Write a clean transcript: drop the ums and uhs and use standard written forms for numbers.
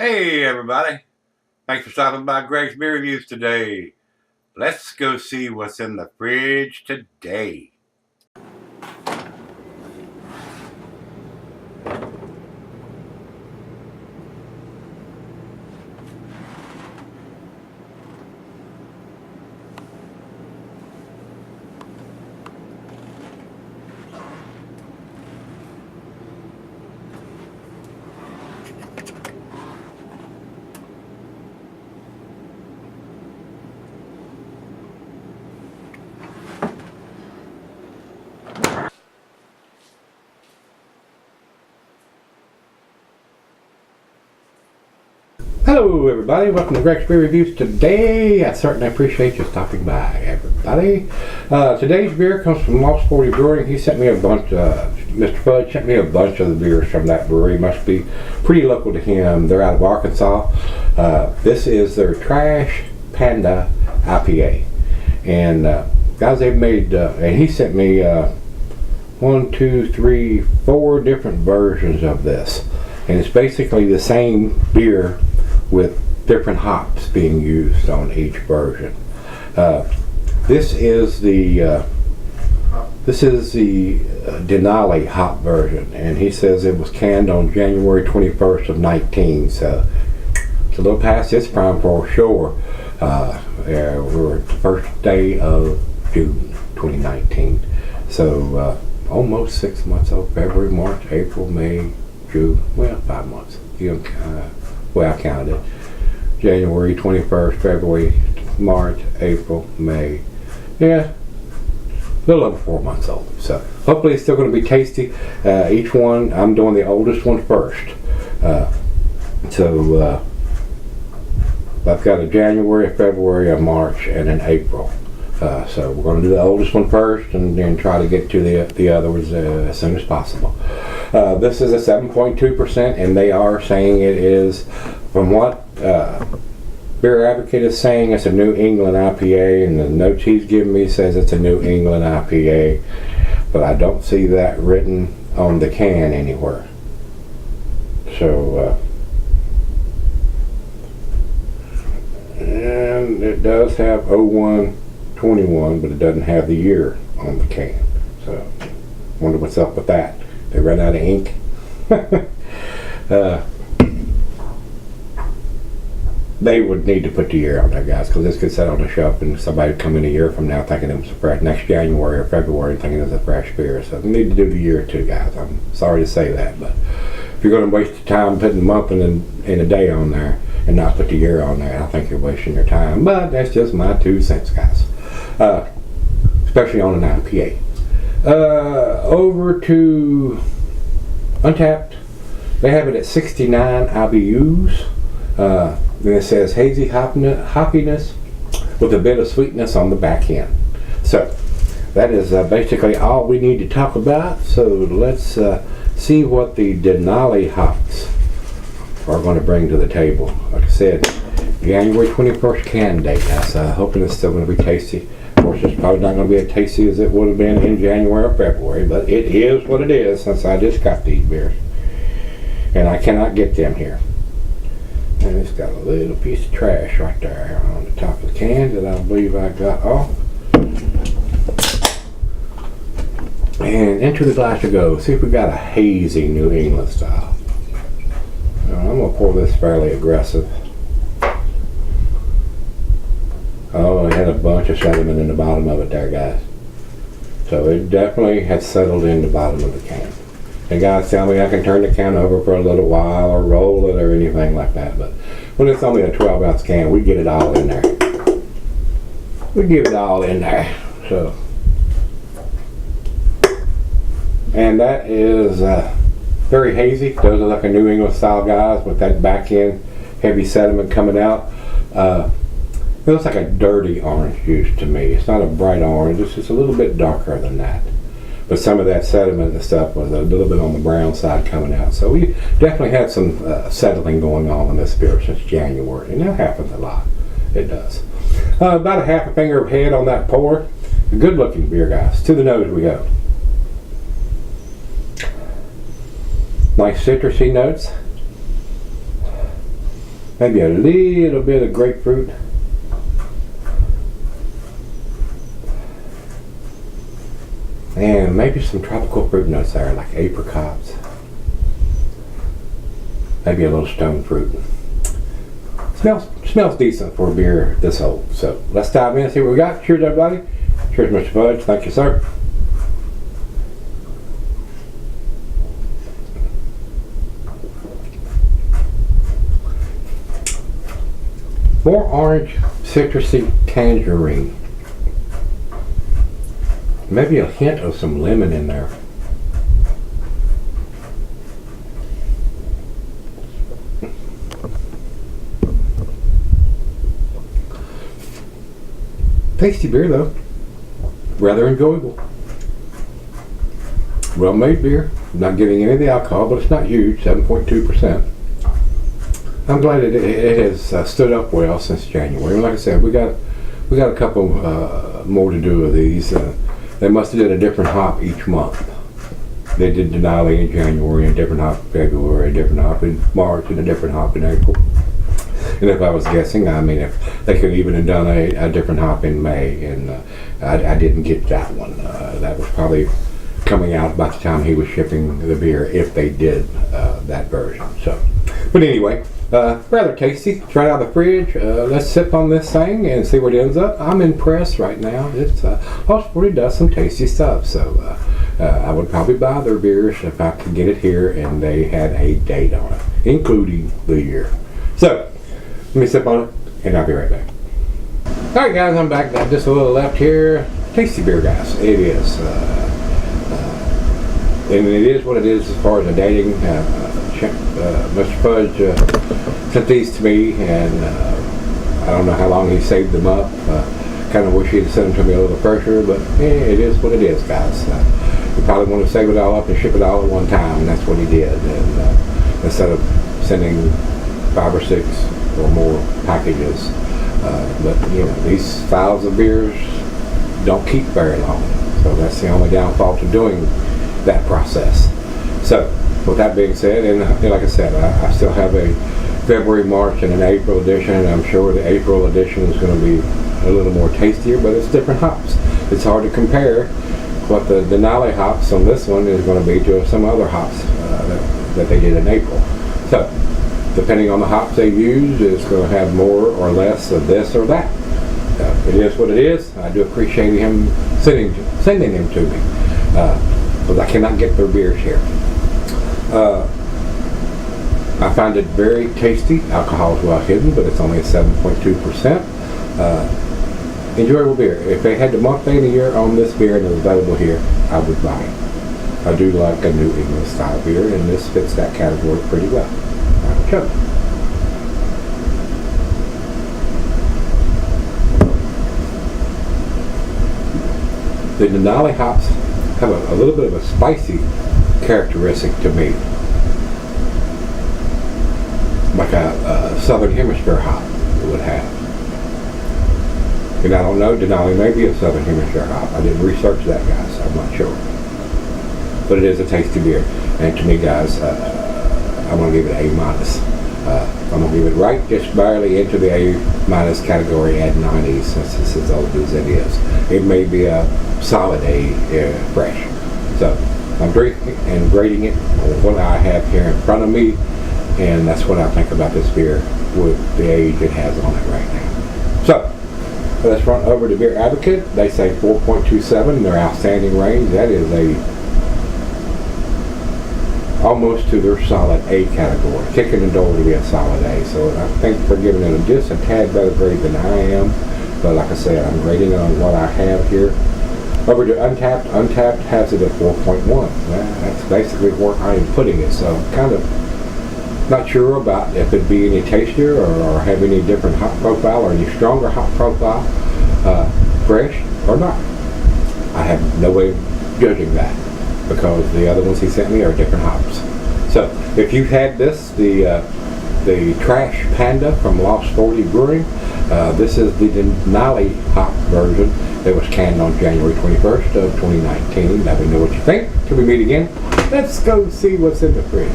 Hey everybody, thanks for stopping by Gregsbeerreviews today. Let's go see what's in the fridge today. Hello everybody, welcome to Gregsbeerreviews today. I certainly appreciate you stopping by, everybody. Today's beer comes from Lost 40 Brewing. He sent me a bunch, Mr. Fudge sent me a bunch of the beers from that brewery. Must be pretty local to him. They're out of Arkansas. This is their Trash Panda IPA. And guys, they've made, and he sent me 1, 2, 3, 4 different versions of this. And it's basically the same beer with different hops being used on each version. This is the Denali hop version, and he says it was canned on January 21st of 19. So it's a little past its prime for sure. We're the first day of June 2019. So almost 6 months old. February, March, April, May, June. Well, 5 months. Well, I counted it. January 21st, February, March, April, May. Yeah, a little over 4 months old. So hopefully it's still going to be tasty. Each one, I'm doing the oldest one first. So I've got a January, a February, a March, and an April. So we're going to do the oldest one first and then try to get to the other ones as soon as possible. This is a 7.2%, and they are saying it is, from what Beer Advocate is saying, it's a New England IPA, and the notes he's given me says it's a New England IPA, but I don't see that written on the can anywhere. So, and it does have 01/21, but it doesn't have the year on the can. So, wonder what's up with that. They run out of ink. They would need to put the year on there, guys, because this could sit on the shelf and somebody would come in a year from now thinking it was a fresh, next January or February thinking it was a fresh beer. So we need to do the year too, guys. I'm sorry to say that, but if you're going to waste your time putting a month and a day on there and not put the year on there, I think you're wasting your time. But that's just my 2 cents, guys. Especially on an IPA. Over to Untapped. They have it at 69 IBUs. Then it says hazy hoppiness with a bit of sweetness on the back end. So that is basically all we need to talk about. So let's see what the Denali hops are going to bring to the table. Like I said, January 21st can date. I'm hoping it's still going to be tasty. Of course, it's probably not going to be as tasty as it would have been in January or February, but it is what it is since I just got these beers. And I cannot get them here. And it's got a little piece of trash right there on the top of the can that I believe I got off. And into the glass to go. See if we got a hazy New England style. I'm going to pour this fairly aggressive. Oh, it had a bunch of sediment in the bottom of it there, guys. So it definitely has settled in the bottom of the can. And guys tell me I can turn the can over for a little while or roll it or anything like that, but when it's only a 12-ounce can, we get it all in there. We give it all in there. So, and that is very hazy. Those are like a New England style, guys, with that back end heavy sediment coming out. It looks like a dirty orange juice to me. It's not a bright orange. It's just a little bit darker than that. But some of that sediment and stuff was a little bit on the brown side coming out. So we definitely had some settling going on in this beer since January. And that happens a lot. It does. About a half a finger of head on that pour. A good looking beer, guys. To the nose we go. Nice citrusy notes. Maybe a little bit of grapefruit. And maybe some tropical fruit notes there, like apricots. Maybe a little stone fruit. Smells decent for a beer this old. So let's dive in and see what we got. Cheers, everybody. Cheers, Mr. Fudge. Thank you, sir. More orange, citrusy tangerine. Maybe a hint of some lemon in there. Tasty beer though. Rather enjoyable. Well-made beer. Not getting any of the alcohol, but it's not huge, 7.2%. I'm glad it has stood up well since January. Like I said, we got a couple more to do with these. They must have did a different hop each month. They did Denali in January, a different hop in February, a different hop in March, and a different hop in April. And if I was guessing, I mean, if they could even have done a different hop in May, and I didn't get that one. That was probably coming out by the time he was shipping the beer, if they did that version. So, but anyway, rather tasty. It's right out of the fridge. Let's sip on this thing and see where it ends up. I'm impressed right now. It's Lost 40 does some tasty stuff. So I would probably buy their beers if I could get it here and they had a date on it, including the year. So let me sip on it and I'll be right back. Alright guys, I'm back. Got just a little left here. Tasty beer, guys. It is. And it is what it is as far as the dating. Mr. Fudge sent these to me, and I don't know how long he saved them up. Kind of wish he'd sent them to me a little fresher, but it is what it is, guys. He probably want to save it all up and ship it all at one time, and that's what he did. And instead of sending 5 or 6 or more packages, but you know, these files of beers don't keep very long, so that's the only downfall to doing that process. So with that being said, and like I said, I still have a February, March, and an April edition, and I'm sure the April edition is going to be a little more tastier, but it's different hops. It's hard to compare what the Denali hops on this one is going to be to some other hops that they did in April. So depending on the hops they use, it's going to have more or less of this or that. It is what it is. I do appreciate him sending them to me, but I cannot get their beers here. I find it very tasty. Alcohol is well hidden, but it's only a 7.2%. Enjoyable beer. If they had the month, day, and the year on this beer and it was available here, I would buy it. I do like a New England style beer, and this fits that category pretty well. Sure. The Denali hops have a little bit of a spicy characteristic to me, like a Southern Hemisphere hop would have. And I don't know, Denali may be a Southern Hemisphere hop. I didn't research that, guys. I'm not sure. But it is a tasty beer. And to me, guys, I'm going to give it A-. I'm going to give it right just barely into the A- category at 90, since it's as old as it is. It may be a solid A fresh. So I'm drinking and grading it on what I have here in front of me, and that's what I think about this beer with the age it has on it right now. So let's run over to Beer Advocate. They say 4.27 in their outstanding range. That is almost to their solid A category, kicking the door to be a solid A. So I think they're giving it just a tad better grade than I am. But like I said, I'm grading on what I have here. Over to Untapped. Untapped has it at 4.1. That's basically where I am putting it. So I'm kind of not sure about if it'd be any tastier or have any different hop profile or any stronger hop profile, fresh or not. I have no way of judging that, because the other ones he sent me are different hops. So if you've had this, the Trash Panda from Lost 40 Brewing, this is the Denali hop version that was canned on January 21st of 2019. Let me know what you think. Till we meet again, let's go see what's in the fridge.